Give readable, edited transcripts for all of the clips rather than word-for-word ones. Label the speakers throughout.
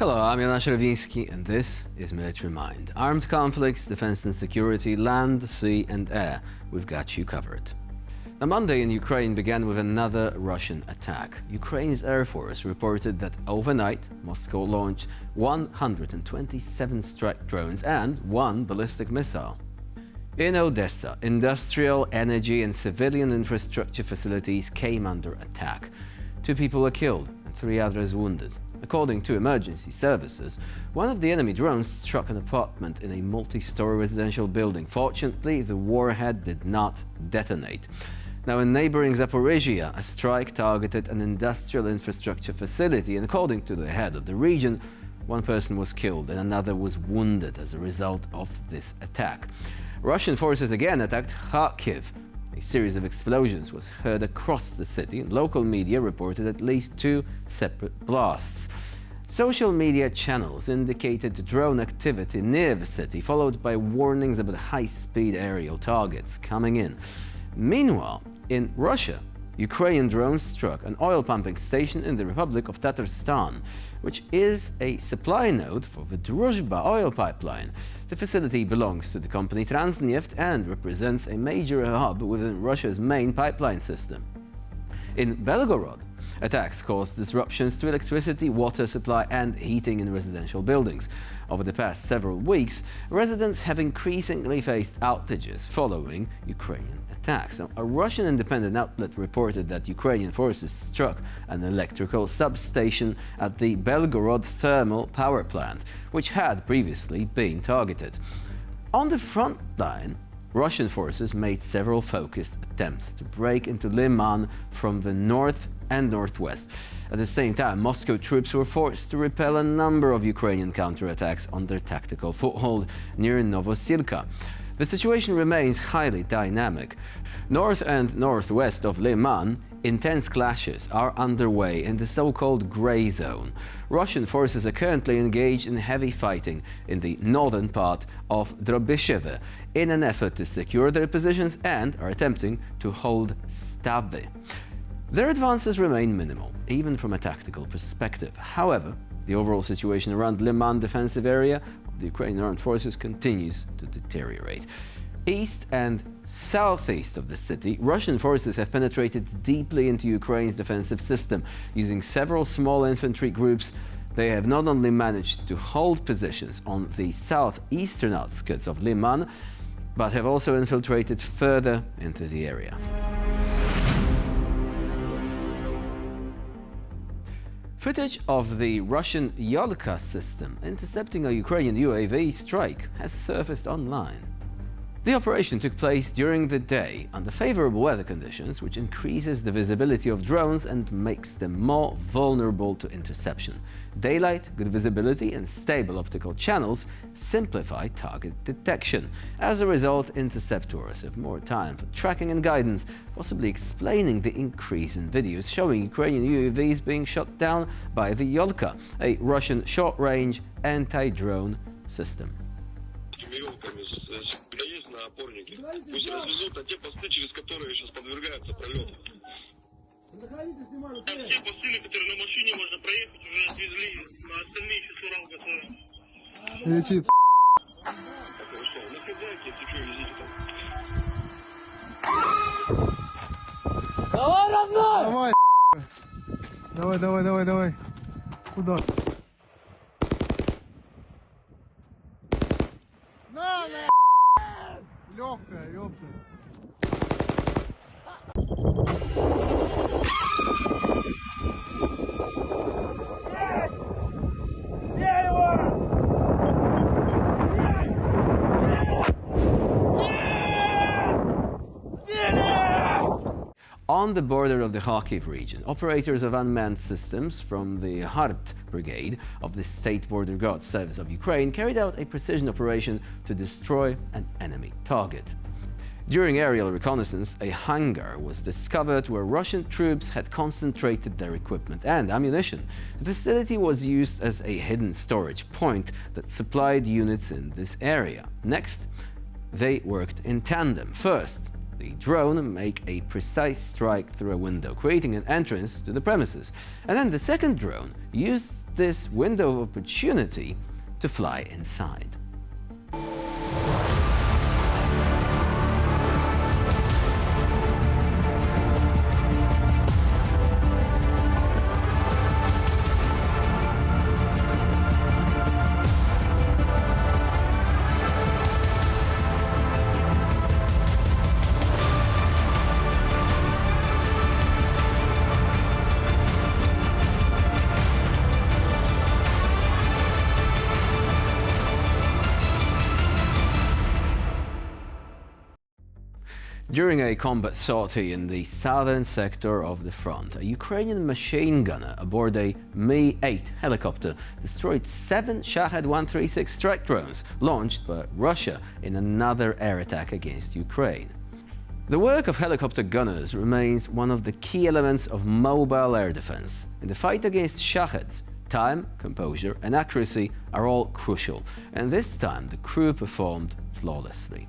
Speaker 1: Hello, I'm Jonasz Rewiński and this is Military Mind. Armed conflicts, defense and security, land, sea and air. We've got you covered. Now, Monday in Ukraine began with another Russian attack. Ukraine's Air Force reported that overnight Moscow launched 127 strike drones and one ballistic missile. In Odessa, industrial, energy and civilian infrastructure facilities came under attack. 2 people were killed and 3 others wounded. According to emergency services, one of the enemy drones struck an apartment in a multi-story residential building. Fortunately, the warhead did not detonate. Now, in neighboring Zaporizhia, a strike targeted an industrial infrastructure facility, and according to the head of the region, 1 person was killed and another was wounded as a result of this attack. Russian forces again attacked Kharkiv. A series of explosions was heard across the city, and local media reported at least 2 separate blasts. Social media channels indicated drone activity near the city, followed by warnings about high-speed aerial targets coming in. Meanwhile, in Russia, Ukrainian drones struck an oil pumping station in the Republic of Tatarstan, which is a supply node for the Druzhba oil pipeline. The facility belongs to the company Transneft and represents a major hub within Russia's main pipeline system. In Belgorod, attacks caused disruptions to electricity, water supply and heating in residential buildings. Over the past several weeks, residents have increasingly faced outages following Ukrainian attacks. Now, a Russian independent outlet reported that Ukrainian forces struck an electrical substation at the Belgorod thermal power plant, which had previously been targeted. On the front line, Russian forces made several focused attempts to break into Liman from the north and northwest. At the same time, Moscow troops were forced to repel a number of Ukrainian counterattacks on their tactical foothold near Novosibirsk. The situation remains highly dynamic. North and northwest of Liman, intense clashes are underway in the so-called grey zone. Russian forces are currently engaged in heavy fighting in the northern part of Drobyshevo in an effort to secure their positions and are attempting to hold Stavy. Their advances remain minimal, even from a tactical perspective. However, the overall situation around Liman defensive area of the Ukrainian armed forces continues to deteriorate. East and southeast of the city, Russian forces have penetrated deeply into Ukraine's defensive system. Using several small infantry groups, they have not only managed to hold positions on the southeastern outskirts of Liman, but have also infiltrated further into the area. Footage of the Russian Yolka system intercepting a Ukrainian UAV strike has surfaced online. The operation took place during the day under favorable weather conditions, which increases the visibility of drones and makes them more vulnerable to interception. Daylight, good visibility and stable optical channels simplify target detection. As a result, interceptors have more time for tracking and guidance, possibly explaining the increase in videos showing Ukrainian UAVs being shot down by the Yolka, a Russian short-range anti-drone system.
Speaker 2: Опорники. Пусть развезут на те посты, через которые сейчас подвергаются пролету. Все посты, которые на машине можно проехать, уже отвезли, на остальные еще Сурал готовы.
Speaker 3: Летит.
Speaker 2: Хорошо, находите, если что, везите там.
Speaker 3: Давай, родной! Давай. Куда? На! Легкая, ёпта.
Speaker 1: On the border of the Kharkiv region, operators of unmanned systems from the Hart Brigade of the State Border Guard Service of Ukraine carried out a precision operation to destroy an enemy target. During aerial reconnaissance, a hangar was discovered where Russian troops had concentrated their equipment and ammunition. The facility was used as a hidden storage point that supplied units in this area. Next, they worked in tandem. First, The drone make a precise strike through a window, creating an entrance to the premises. And then the second drone used this window of opportunity to fly inside. During a combat sortie in the southern sector of the front, a Ukrainian machine gunner aboard a Mi-8 helicopter destroyed 7 Shahed-136 strike drones launched by Russia in another air attack against Ukraine. The work of helicopter gunners remains one of the key elements of mobile air defense. In the fight against Shaheds, time, composure and accuracy are all crucial, and this time the crew performed flawlessly.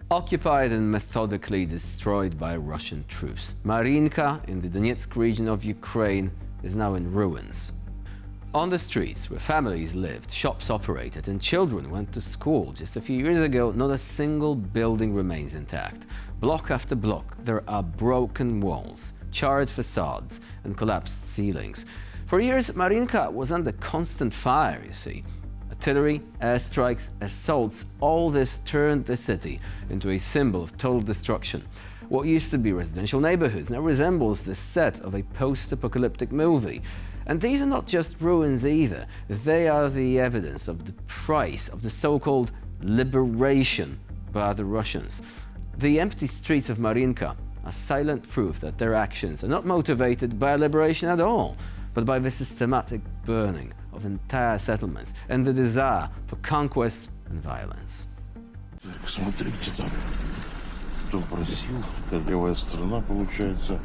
Speaker 1: Occupied and methodically destroyed by Russian troops, Marinka in the Donetsk region of Ukraine is now in ruins. On the streets where families lived, shops operated and children went to school just a few years ago, not a single building remains intact. Block after block, there are broken walls, charred facades and collapsed ceilings. For years, Marinka was under constant fire, you see. Artillery, airstrikes, assaults, all this turned the city into a symbol of total destruction. What used to be residential neighborhoods now resembles the set of a post-apocalyptic movie. And these are not just ruins either, they are the evidence of the price of the so-called liberation by the Russians. The empty streets of Marinka are silent proof that their actions are not motivated by liberation at all, but by the systematic burning of entire settlements and the desire for conquest and violence.
Speaker 4: Смотрите там, кто просил, это левая сторона получается.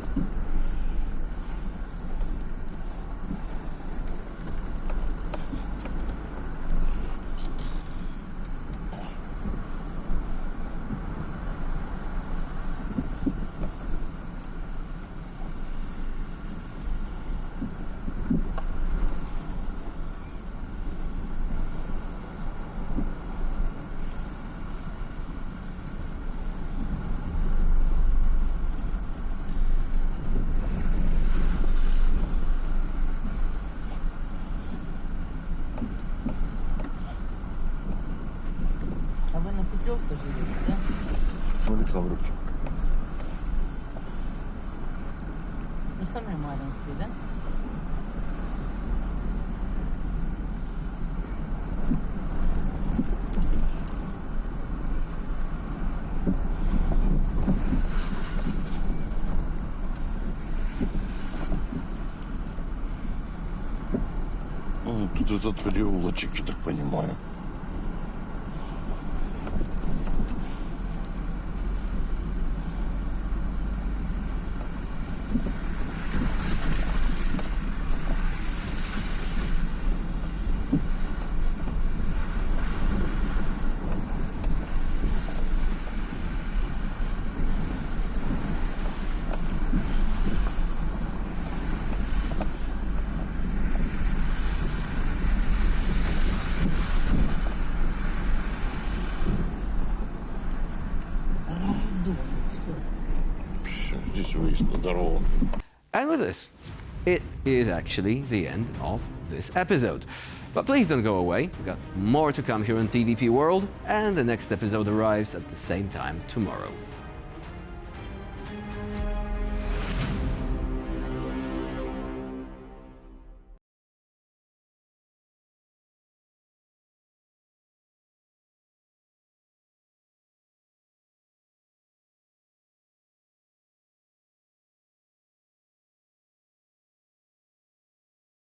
Speaker 5: А вы на Петрёвке живете, да?
Speaker 4: В Александровке.
Speaker 5: Ну, самый Маринский, да?
Speaker 4: Ну, тут этот переулочек, я так понимаю. Здесь выезд на дорогу.
Speaker 1: And with this, it is actually the end of this episode. But please don't go away, we've got more to come here on TVP World, and the next episode arrives at the same time tomorrow.